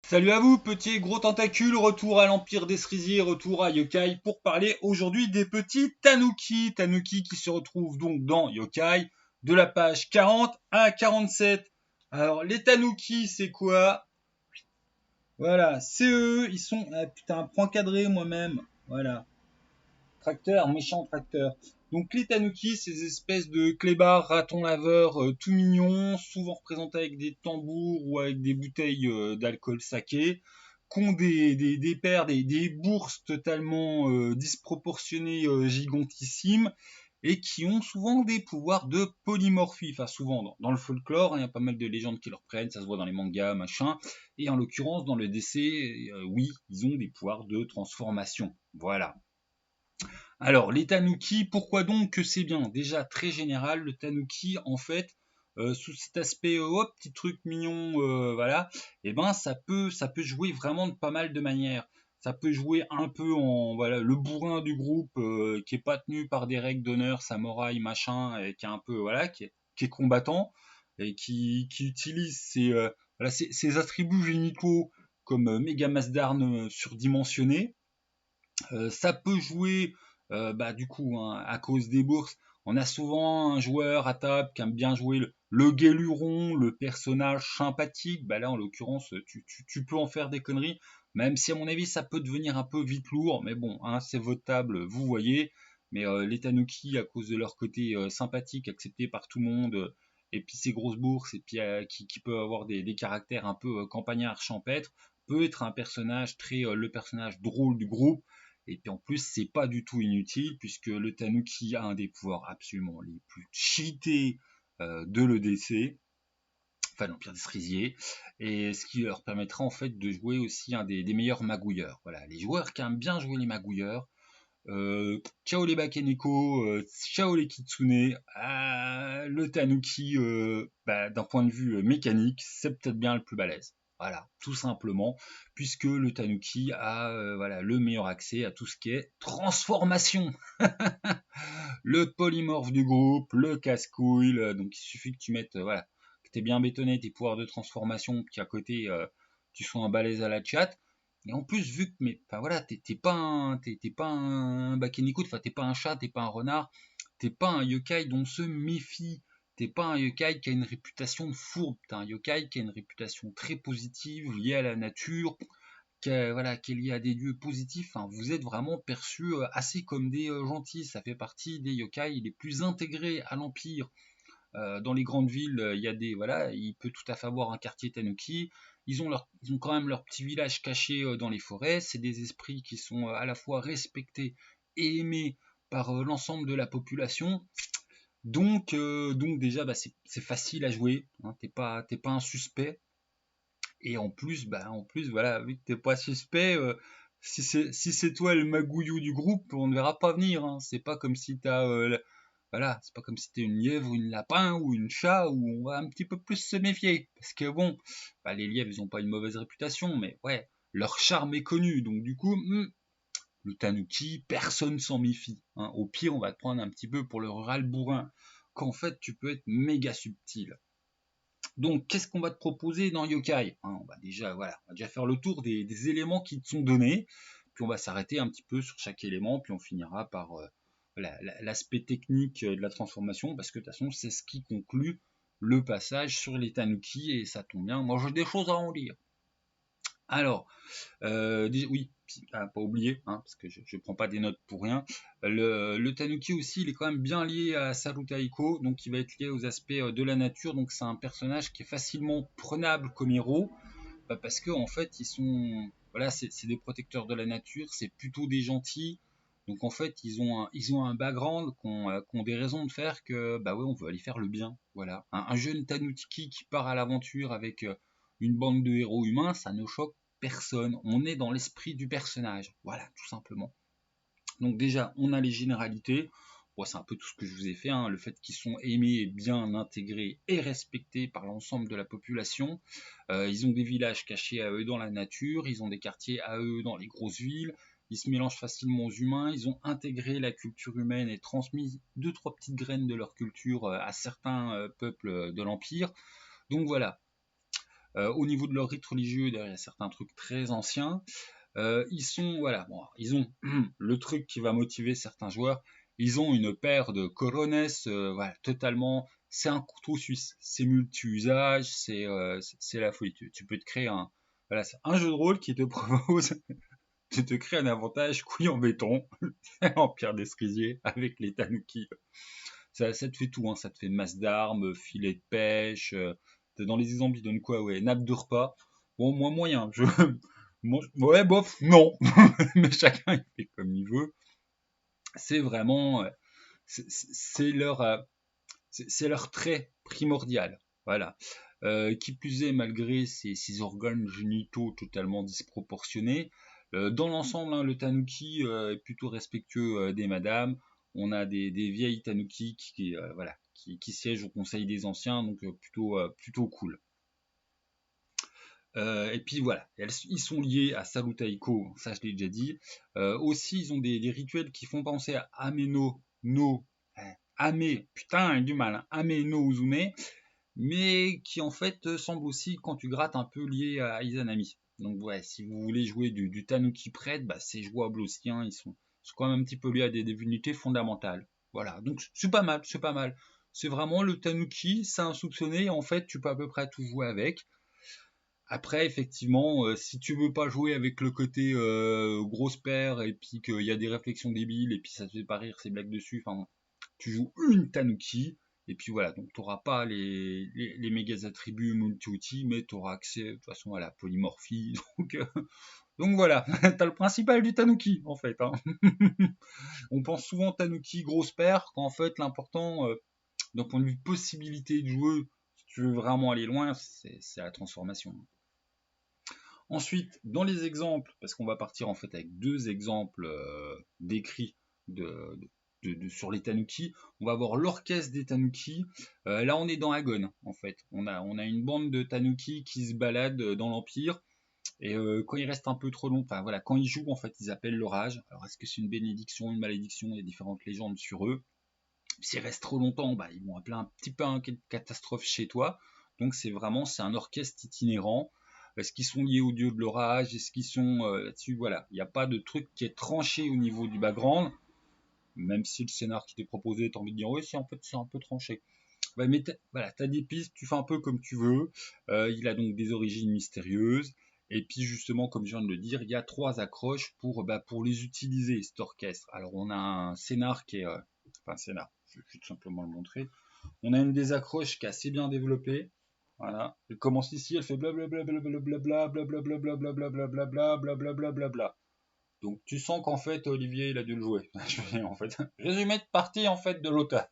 Salut à vous, petits et gros tentacules, retour à l'Empire des Cerisiers, retour à Yokai pour parler aujourd'hui des petits Tanuki. Tanuki qui se retrouvent donc dans Yokai de la page 40 à 47. Alors, les Tanuki, c'est quoi? Voilà, c'est eux, ils sont... Ah, putain, point cadré moi-même. Voilà, tracteur, méchant tracteur. Donc les tanuki, ces espèces de clébards ratons laveurs tout mignons, souvent représentés avec des tambours ou avec des bouteilles d'alcool saké, qui ont des paires, des bourses totalement disproportionnées, gigantissimes, et qui ont souvent des pouvoirs de polymorphie. Enfin, souvent, dans le folklore, hein, il y a pas mal de légendes qui le reprennent, ça se voit dans les mangas, machin. Et en l'occurrence, dans le DC, oui, ils ont des pouvoirs de transformation. Voilà. Alors, les tanuki, pourquoi donc que c'est bien? Déjà, très général, le tanuki, en fait, sous cet aspect, oh, petit truc mignon, voilà, et ben, ça peut jouer vraiment de pas mal de manières. Ça peut jouer un peu en, voilà, le bourrin du groupe, qui est pas tenu par des règles d'honneur, samouraï, machin, et qui est un peu, voilà, qui est combattant, et qui utilise voilà, ses attributs génitaux comme méga masse d'armes surdimensionnées. Ça peut jouer, bah, du coup, hein, à cause des bourses. On a souvent un joueur à table qui aime bien jouer le guéluron, le personnage sympathique. Bah là, en l'occurrence, tu peux en faire des conneries, même si à mon avis, ça peut devenir un peu vite lourd. Mais bon, hein, c'est votre table, vous voyez. Mais les Tanuki, à cause de leur côté sympathique, accepté par tout le monde, et puis ces grosses bourses, et puis qui peut avoir des caractères un peu campagnards champêtres, peut être un personnage le personnage drôle du groupe. Et puis en plus, c'est pas du tout inutile puisque le Tanuki a un des pouvoirs absolument les plus cheatés de l'EDC, enfin l'Empire des Cerisiers, et ce qui leur permettra en fait de jouer aussi un des meilleurs magouilleurs. Voilà, les joueurs qui aiment bien jouer les magouilleurs, ciao les Bakeneko, ciao les Kitsune, le Tanuki, bah, d'un point de vue mécanique, c'est peut-être bien le plus balèze. Voilà, tout simplement, puisque le Tanuki a voilà, le meilleur accès à tout ce qui est transformation. Le polymorphe du groupe, le casse-couille, donc il suffit que tu mettes, voilà, que tu aies bien bétonné tes pouvoirs de transformation, puis à côté, tu sois un balèze à la chat. Et en plus, vu que, mais, enfin voilà, t'es pas un Bakeniko, enfin t'es pas un chat, t'es pas un renard, t'es pas un yokai dont on se méfie, t'es pas un yokai qui a une réputation de fourbe, t'es un yokai qui a une réputation très positive, liée à la nature, voilà, qui est liée à des lieux positifs. Enfin, vous êtes vraiment perçus assez comme des gentils, ça fait partie des yokai les plus intégrés à l'Empire. Dans les grandes villes, il y a des voilà, il peut tout à fait avoir un quartier Tanuki. Ils ont quand même leur petit village caché dans les forêts. C'est des esprits qui sont à la fois respectés et aimés par l'ensemble de la population. Donc déjà, bah, c'est facile à jouer. Hein, t'es pas un suspect. Et en plus, voilà, vu que t'es pas suspect, si c'est toi le magouillou du groupe, on ne verra pas venir. Hein. C'est pas comme si voilà, c'est pas comme si t'es une lièvre, une lapin ou une chat où on va un petit peu plus se méfier. Parce que bon, bah, les lièvres, ils ont pas une mauvaise réputation, mais ouais, leur charme est connu. Donc du coup, le tanuki, personne s'en méfie. Hein. Au pire, on va te prendre un petit peu pour le rural bourrin. Qu'en fait, tu peux être méga subtil. Donc, qu'est-ce qu'on va te proposer dans Yokai? Hein, on va déjà faire le tour des éléments qui te sont donnés, puis on va s'arrêter un petit peu sur chaque élément, puis on finira par l'aspect technique de la transformation, parce que de toute façon, c'est ce qui conclut le passage sur les Tanuki, et ça tombe bien, moi j'ai des choses à en dire. Alors, oui, pas oublier, hein, parce que je ne prends pas des notes pour rien. Le Tanuki aussi, il est quand même bien lié à Sarutaiko, donc il va être lié aux aspects de la nature. Donc c'est un personnage qui est facilement prenable comme héros, parce que en fait, voilà, c'est des protecteurs de la nature, c'est plutôt des gentils. Donc en fait, ils ont un background qui ont des raisons de faire que, bah ouais, on veut aller faire le bien. Voilà, un jeune Tanuki qui part à l'aventure avec une bande de héros humains, ça ne choque personne. On est dans l'esprit du personnage. Voilà, tout simplement. Donc déjà, on a les généralités. Bon, c'est un peu tout ce que je vous ai fait, hein. Le fait qu'ils sont aimés, bien intégrés et respectés par l'ensemble de la population. Ils ont des villages cachés à eux dans la nature, ils ont des quartiers à eux dans les grosses villes. Ils se mélangent facilement aux humains, ils ont intégré la culture humaine et transmis deux, trois petites graines de leur culture à certains peuples de l'Empire. Donc voilà, Au niveau de leur rite religieux, derrière, il y a certains trucs très anciens. Ils sont, voilà, bon, ils ont le truc qui va motiver certains joueurs. Ils ont une paire de corones, voilà, totalement. C'est un couteau suisse, c'est multi-usage, c'est la folie. Tu peux te créer voilà, c'est un jeu de rôle qui te propose de te créer un avantage couille en béton, en pierre d'escrisier, avec les tanuki. Ça te fait tout, hein. Ça te fait masse d'armes, filet de pêche. Dans les exemples, ils donnent quoi? Ouais, nappe de repas. Bon, moi, moyen. Ouais, bof, non. Mais chacun, il fait comme il veut. C'est vraiment. C'est leur, c'est leur trait primordial. Voilà. Qui plus est, malgré ces organes génitaux totalement disproportionnés, dans l'ensemble, hein, le tanuki est plutôt respectueux des madames. On a des vieilles tanuki voilà, qui siègent au conseil des anciens, donc plutôt cool. Et puis voilà, ils sont liés à Salutaiko, ça je l'ai déjà dit. Aussi, ils ont des rituels qui font penser à Ameno no Ame, putain, du mal, hein, Ame no Uzume, mais qui en fait semble aussi, quand tu grattes, un peu lié à Izanami. Donc ouais, si vous voulez jouer du Tanuki prêtre, bah, c'est jouable aussi, hein, sont quand même un petit peu liés à des divinités fondamentales. Voilà, donc c'est pas mal, c'est pas mal. C'est vraiment le Tanuki, c'est insoupçonné, en fait tu peux à peu près tout jouer avec. Après, effectivement, si tu veux pas jouer avec le côté grosse paire et puis qu'il y a des réflexions débiles et puis ça te fait pas rire ces blagues dessus, enfin, tu joues une Tanuki et puis voilà, donc tu n'auras pas les méga attributs multi-outils, mais tu auras accès de toute façon à la polymorphie. Donc voilà, tu as le principal du Tanuki en fait, hein. On pense souvent Tanuki grosse paire, quand en fait l'important, d'un point de vue possibilité de jouer, si tu veux vraiment aller loin, c'est la transformation. Ensuite, dans les exemples, parce qu'on va partir en fait avec deux exemples décrits sur les tanuki, on va avoir l'orchestre des tanuki. Là, on est dans Agon, en fait. On a une bande de tanuki qui se balade dans l'Empire. Et quand ils restent un peu trop long, enfin voilà, quand ils jouent, en fait, ils appellent l'orage. Alors, est-ce que c'est une bénédiction, une malédiction? Il y a différentes légendes sur eux. S'ils restent trop longtemps, bah, ils vont appeler un petit peu une catastrophe chez toi. Donc, c'est un orchestre itinérant. Est-ce qu'ils sont liés au dieu de l'orage? Est-ce qu'ils sont là-dessus? Voilà, il n'y a pas de truc qui est tranché au niveau du background, même si le scénar qui t'est proposé, t'as envie de dire oui, si en fait c'est un peu tranché. Ouais, mais voilà, t'as des pistes, tu fais un peu comme tu veux. Il a donc des origines mystérieuses. Et puis justement, comme je viens de le dire, il y a trois accroches pour les utiliser, cet orchestre. Alors on a un scénar qui est... enfin, scénar, je vais tout simplement le montrer. On a une des accroches qui est assez bien développée. Voilà. Elle commence ici, elle fait blablabla, blablabla, blablabla, blablabla, blablabla, blablabla. Donc tu sens qu'en fait Olivier il a dû le jouer. En fait, résumé de partie en fait de l'auteur.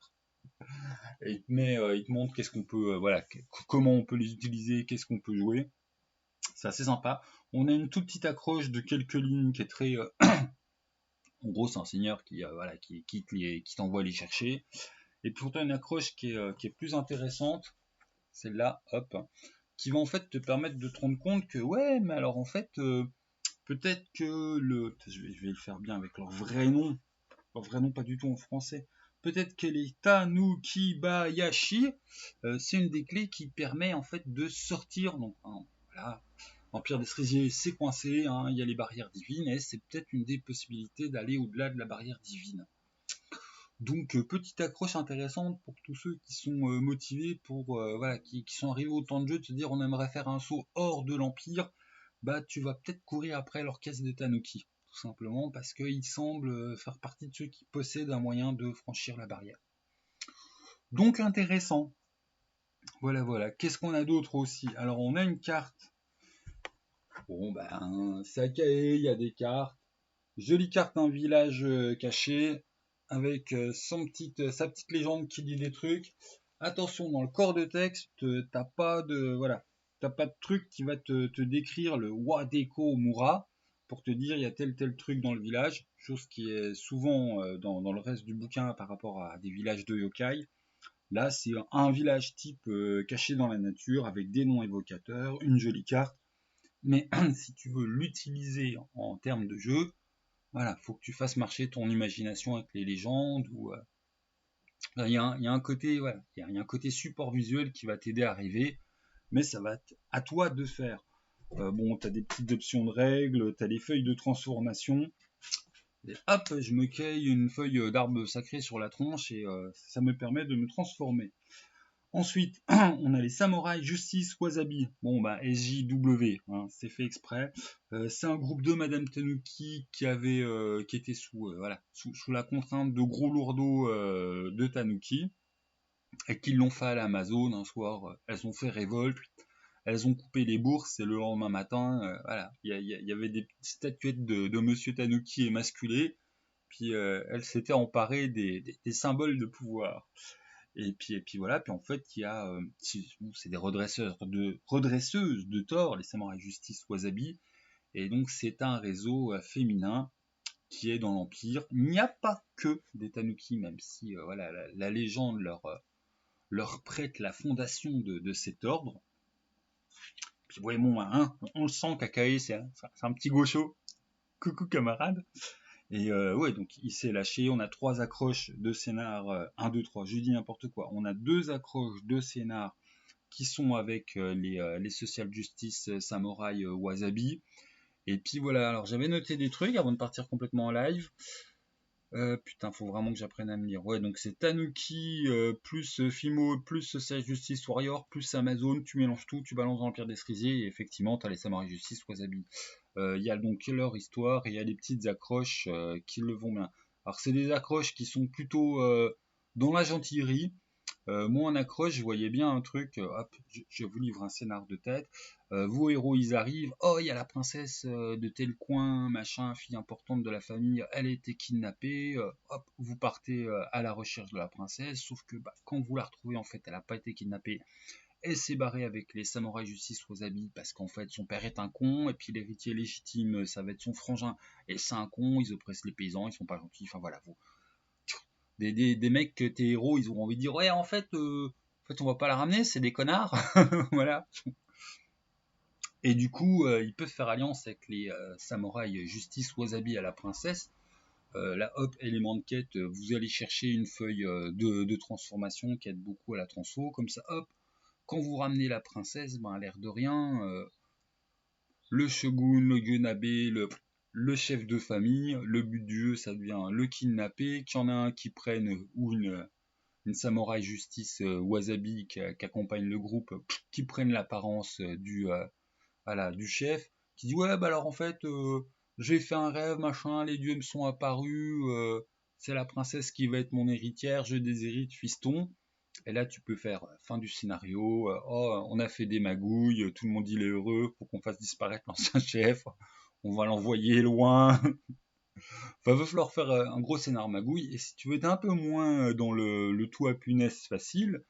Et il te montre qu'est-ce qu'on peut, voilà, comment on peut les utiliser, qu'est-ce qu'on peut jouer. C'est assez sympa. On a une toute petite accroche de quelques lignes qui est très, en gros c'est un seigneur voilà, qui t'envoie les chercher. Et puis on a une accroche qui est plus intéressante. Celle-là, hop, qui va en fait te permettre de te rendre compte que ouais, mais alors en fait, peut-être que je vais le faire bien avec leur vrai nom pas du tout en français. Peut-être que les Tanukibayashi, c'est une des clés qui permet en fait de sortir. Donc hein, voilà, Empire des Cerisiers, c'est coincé, hein, il y a les barrières divines, et c'est peut-être une des possibilités d'aller au-delà de la barrière divine. Donc petite accroche intéressante pour tous ceux qui sont motivés voilà, qui sont arrivés au temps de jeu de se dire on aimerait faire un saut hors de l'Empire, bah tu vas peut-être courir après l'orchestre de Tanuki, tout simplement parce qu'il semble faire partie de ceux qui possèdent un moyen de franchir la barrière. Donc intéressant. Voilà. Qu'est-ce qu'on a d'autre aussi? Alors on a une carte. Bon ben Sakae, il y a des cartes. Jolie carte, un village caché, avec sa petite légende qui dit des trucs. Attention, dans le corps de texte, t'as pas de truc qui va te décrire le Wadeko Mura pour te dire il y a tel truc dans le village, chose qui est souvent dans le reste du bouquin par rapport à des villages de yokai. Là, c'est un village type caché dans la nature avec des noms évocateurs, une jolie carte. Mais si tu veux l'utiliser en termes de jeu, voilà, faut que tu fasses marcher ton imagination avec les légendes il y a un côté, voilà, il y a un côté support visuel qui va t'aider à rêver. mais ça va être à toi de faire. Bon, tu as des petites options de règles, tu as les feuilles de transformation. Et hop, je me cueille une feuille d'arbre sacré sur la tronche et ça me permet de me transformer. Ensuite, on a les samouraïs justice wasabi. Bon, bah, SJW, hein, c'est fait exprès. C'est un groupe de Madame Tanuki qui était sous la contrainte de gros lourdeaux de Tanuki et qui l'ont fait à l'Amazon un soir. Elles ont fait révolte, elles ont coupé les bourses et le lendemain matin, voilà, il y avait des petites statuettes de Monsieur Tanuki émasculé. Puis elles s'étaient emparées des symboles de pouvoir. Et puis voilà, puis en fait, il y a, c'est des redresseuses de tort, les samouraïs justice wasabi, et donc c'est un réseau féminin qui est dans l'Empire. Il n'y a pas que des tanuki, même si voilà, la légende leur prête la fondation de cet ordre. Puis ouais, bon, hein, on le sent, Kakae, c'est un petit gaucho. Coucou camarade. Et ouais, donc il s'est lâché. On a 3 accroches de scénar, 1, 2, 3, je dis n'importe quoi. On a 2 accroches de scénar qui sont avec les social justice samouraï wasabi. Et puis voilà, alors j'avais noté des trucs avant de partir complètement en live. Putain, faut vraiment que j'apprenne à me lire. Ouais, donc c'est Tanuki plus Fimo plus Social Justice Warrior plus Amazon. Tu mélanges tout, tu balances dans l'Empire des Cerisiers et effectivement, t'as les Samurai Justice Wasabi. Il y a donc leur histoire et il y a des petites accroches qui le vont bien. Alors c'est des accroches qui sont plutôt dans la gentillerie. Moi en accroche, je voyais bien un truc, hop, je vous livre un scénar de tête. Vos héros, ils arrivent, oh, il y a la princesse de tel coin, machin, fille importante de la famille, elle a été kidnappée, hop, vous partez à la recherche de la princesse, sauf que bah, quand vous la retrouvez, en fait, elle n'a pas été kidnappée, elle s'est barrée avec les samouraïs justice wasabi, parce qu'en fait, son père est un con, et puis l'héritier légitime, ça va être son frangin, et c'est un con, ils oppressent les paysans, ils sont pas gentils, enfin voilà, vous des mecs que tes héros ils auront envie de dire ouais en fait on va pas la ramener, c'est des connards. Voilà. Et du coup ils peuvent faire alliance avec les samouraïs justice wasabi à la princesse. Là hop, élément de quête, vous allez chercher une feuille de transformation qui aide beaucoup à la transfo, comme ça hop, quand vous ramenez la princesse, ben à l'air de rien, le shogun, le gunabe, le chef de famille, le but du jeu ça devient le kidnappé, qu'il y en a un qui prenne ou une samouraï justice wasabi qui accompagne le groupe, qui prennent l'apparence du chef, qui dit ouais bah alors en fait j'ai fait un rêve machin, les dieux me sont apparus, c'est la princesse qui va être mon héritière, je déshérite fiston. Et là tu peux faire fin du scénario, oh on a fait des magouilles, tout le monde il est heureux, faut qu'on fasse disparaître l'ancien chef, on va l'envoyer loin. Enfin, va falloir faire un gros scénar magouille. Et si tu veux être un peu moins dans le tout à punaise facile,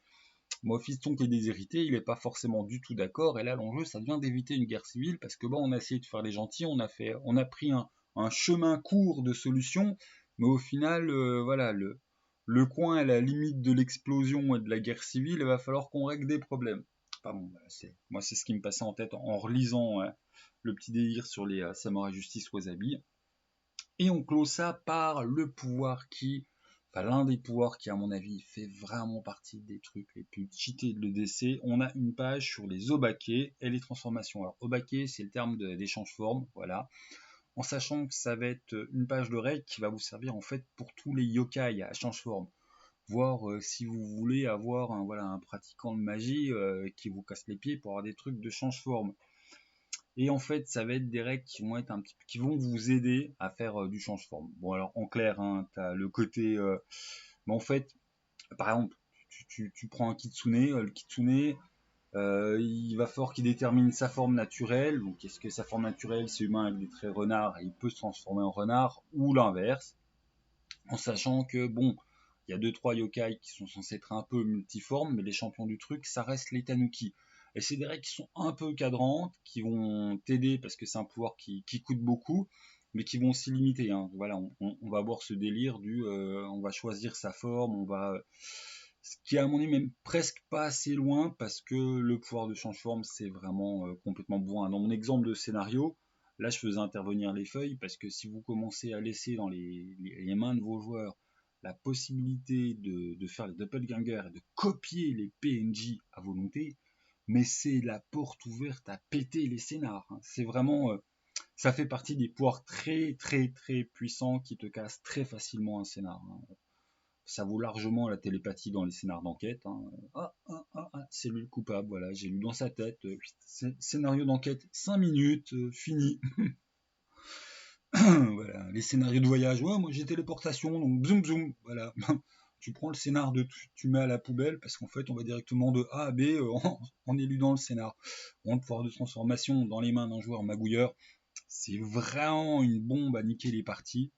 moi, fiston qui est déshérité, il n'est pas forcément du tout d'accord. Et là, l'enjeu, ça devient d'éviter une guerre civile parce que bon, on a essayé de faire les gentils, on a pris un chemin court de solution, mais au final, voilà, le coin à la limite de l'explosion et de la guerre civile, il va falloir qu'on règle des problèmes. Pardon, moi, c'est ce qui me passait en tête en relisant le petit délire sur les samouraïs justice wasabi. Et on clôt ça par le pouvoir l'un des pouvoirs qui, à mon avis, fait vraiment partie des trucs les plus cheatés de l'EDC. On a une page sur les obake et les transformations. Alors, obake, c'est le terme d'échange-forme, voilà. En sachant que ça va être une page de règles qui va vous servir, en fait, pour tous les yokai à change-forme. Voir si vous voulez avoir un pratiquant de magie qui vous casse les pieds pour avoir des trucs de change-forme. Et en fait, ça va être des règles qui vont vous aider à faire du change-forme. Bon, alors en clair, hein, tu as le côté. Mais en fait, par exemple, tu prends un kitsune, le kitsune, il va falloir qu'il détermine sa forme naturelle. Donc, est-ce que sa forme naturelle, c'est humain avec des traits renard et il peut se transformer en renard, ou l'inverse, en sachant que, bon, il y a 2-3 yokai qui sont censés être un peu multiformes, mais les champions du truc, ça reste les tanuki. Et c'est des règles qui sont un peu cadrantes, qui vont t'aider parce que c'est un pouvoir qui coûte beaucoup, mais qui vont aussi limiter. Hein. Voilà, on va avoir ce délire on va choisir sa forme, ce qui est à mon avis même presque pas assez loin parce que le pouvoir de change-forme c'est vraiment complètement bourrin. Dans mon exemple de scénario, là je faisais intervenir les feuilles parce que si vous commencez à laisser dans les mains de vos joueurs la possibilité de faire les doppelgangers et de copier les PNJ à volonté, mais c'est la porte ouverte à péter les scénars. Hein. C'est vraiment, ça fait partie des pouvoirs très très très puissants qui te cassent très facilement un scénar. Hein. Ça vaut largement la télépathie dans les scénars d'enquête. Hein. C'est lui le coupable, voilà, j'ai lu dans sa tête. Scénario d'enquête, 5 minutes, fini. Voilà, les scénarios de voyage, ouais, moi j'ai téléportation, donc zoom zoom, voilà. Tu prends le scénar tu mets à la poubelle parce qu'en fait on va directement de A à B en éludant le scénar. Le pouvoir de transformation dans les mains d'un joueur magouilleur, c'est vraiment une bombe à niquer les parties.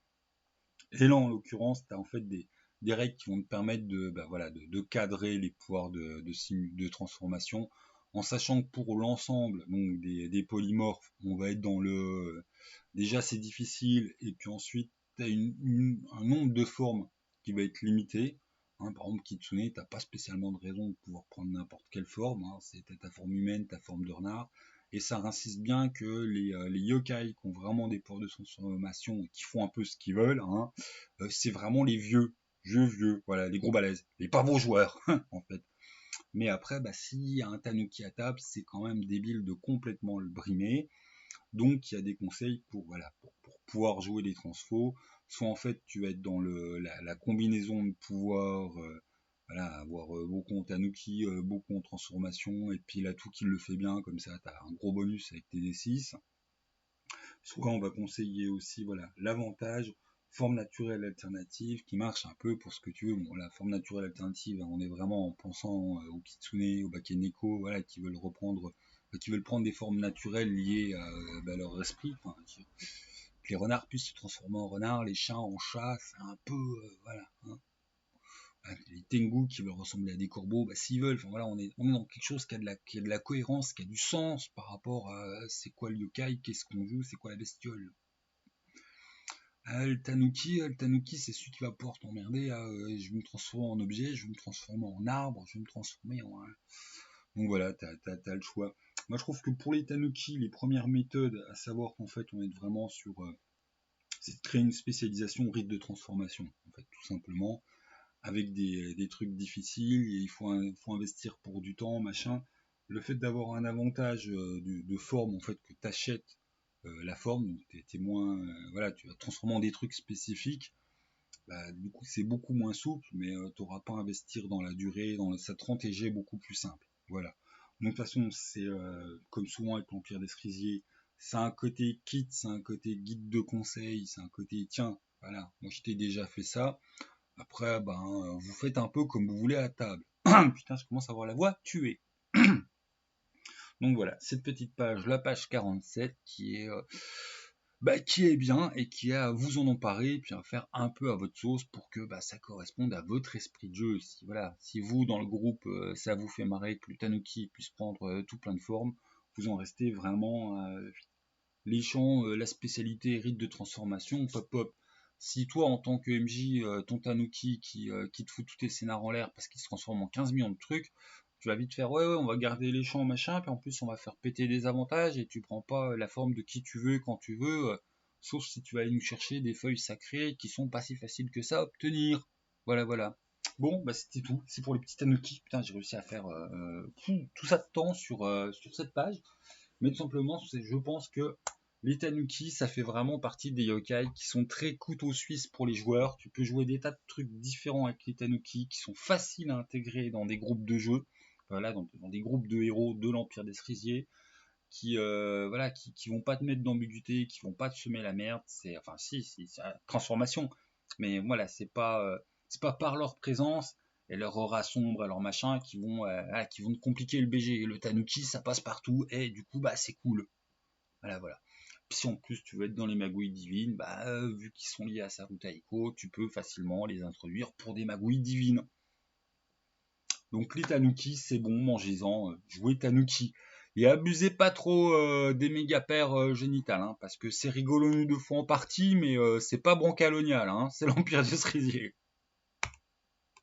Et là en l'occurrence, tu as en fait des règles qui vont te permettre de cadrer les pouvoirs de transformation en sachant que pour l'ensemble donc des polymorphes, on va être dans le déjà c'est difficile et puis ensuite tu as un nombre de formes qui va être limité. Hein, par exemple, Kitsune, t'as pas spécialement de raison de pouvoir prendre n'importe quelle forme. Hein, c'est ta forme humaine, ta forme de renard. Et ça insiste bien que les yokai qui ont vraiment des pouvoirs de transformation et qui font un peu ce qu'ils veulent, hein, c'est vraiment les vieux, voilà, les gros balèzes, les pas beaux joueurs, en fait. Mais après, s'il y a un tanuki à table, c'est quand même débile de complètement le brimer. Donc il y a des conseils pour pouvoir jouer les transfos. Soit en fait tu vas être dans la combinaison de pouvoirs, voilà, avoir beaucoup en tanuki, beaucoup en transformation, et puis l'atout qui le fait bien, comme ça tu as un gros bonus avec tes D6. Soit on va conseiller aussi voilà l'avantage forme naturelle alternative qui marche un peu pour ce que tu veux. Bon, la forme naturelle alternative, on est vraiment en pensant au Kitsune, au Bakeneko, voilà, qui veulent prendre des formes naturelles liées à leur esprit. Enfin, que les renards puissent se transformer en renards, les chiens en chats, c'est un peu voilà. Hein. Les Tengu qui veulent ressembler à des corbeaux, s'ils veulent, enfin voilà, on est dans quelque chose qui a de la cohérence, qui a du sens par rapport à c'est quoi le yokai, qu'est-ce qu'on joue, c'est quoi la bestiole. Le tanuki, c'est celui qui va pouvoir t'emmerder. Je vais me transformer en objet, je vais me transformer en arbre, je vais me transformer en. Donc voilà, t'as le choix. Moi, je trouve que pour les tanuki, les premières méthodes, à savoir qu'en fait, on est vraiment sur. C'est de créer une spécialisation au rythme de transformation, en fait, tout simplement, avec des trucs difficiles, et il faut investir pour du temps, machin. Le fait d'avoir un avantage de forme, en fait, que t'achètes la forme, donc t'es moins, voilà, tu vas transformer en des trucs spécifiques. Du coup, c'est beaucoup moins souple, mais tu n'auras pas à investir dans la durée, dans sa 30 EG beaucoup plus simple. Voilà. Donc, de toute façon, c'est comme souvent avec l'Empire des Cerisiers, c'est un côté kit, c'est un côté guide de conseil, c'est un côté tiens, voilà, moi je t'ai déjà fait ça. Après, vous faites un peu comme vous voulez à table. Putain, je commence à avoir la voix tuée. Donc voilà, cette petite page, la page 47, qui est bien et qui a à vous en emparer et puis à faire un peu à votre sauce pour que ça corresponde à votre esprit de jeu. Si vous dans le groupe ça vous fait marrer que le tanuki puisse prendre tout plein de formes, vous en restez vraiment les champs, la spécialité rite de transformation, pop pop. Si toi en tant que MJ, ton tanuki qui te fout tous tes scénars en l'air parce qu'il se transforme en 15 millions de trucs, tu vas vite faire ouais on va garder les champs machin, puis en plus on va faire péter des avantages et tu prends pas la forme de qui tu veux quand tu veux, sauf si tu vas aller nous chercher des feuilles sacrées qui sont pas si faciles que ça à obtenir. Voilà. Bon c'était tout, c'est pour les petits tanuki. Putain j'ai réussi à faire tout ça de temps sur cette page, mais tout simplement je pense que les tanuki, ça fait vraiment partie des yokai qui sont très couteau suisse pour les joueurs. Tu peux jouer des tas de trucs différents avec les tanuki qui sont faciles à intégrer dans des groupes de jeux, voilà, dans des groupes de héros de l'Empire des Cerisiers, qui vont pas te mettre d'ambiguïté, qui vont pas te semer la merde. C'est transformation, mais voilà, c'est pas par leur présence et leur aura sombre et leur machin qui vont te compliquer le BG. Le tanuki, ça passe partout et du coup, c'est cool. Voilà. Puis si en plus tu veux être dans les magouilles divines, vu qu'ils sont liés à Saruta Eiko, tu peux facilement les introduire pour des magouilles divines. Donc les tanuki, c'est bon, mangez-en, jouez tanuki. Et abusez pas trop des méga paires génitales, hein, parce que c'est rigolo une ou deux fois en partie, mais c'est pas brancalonial, hein, c'est l'Empire des Cerisiers.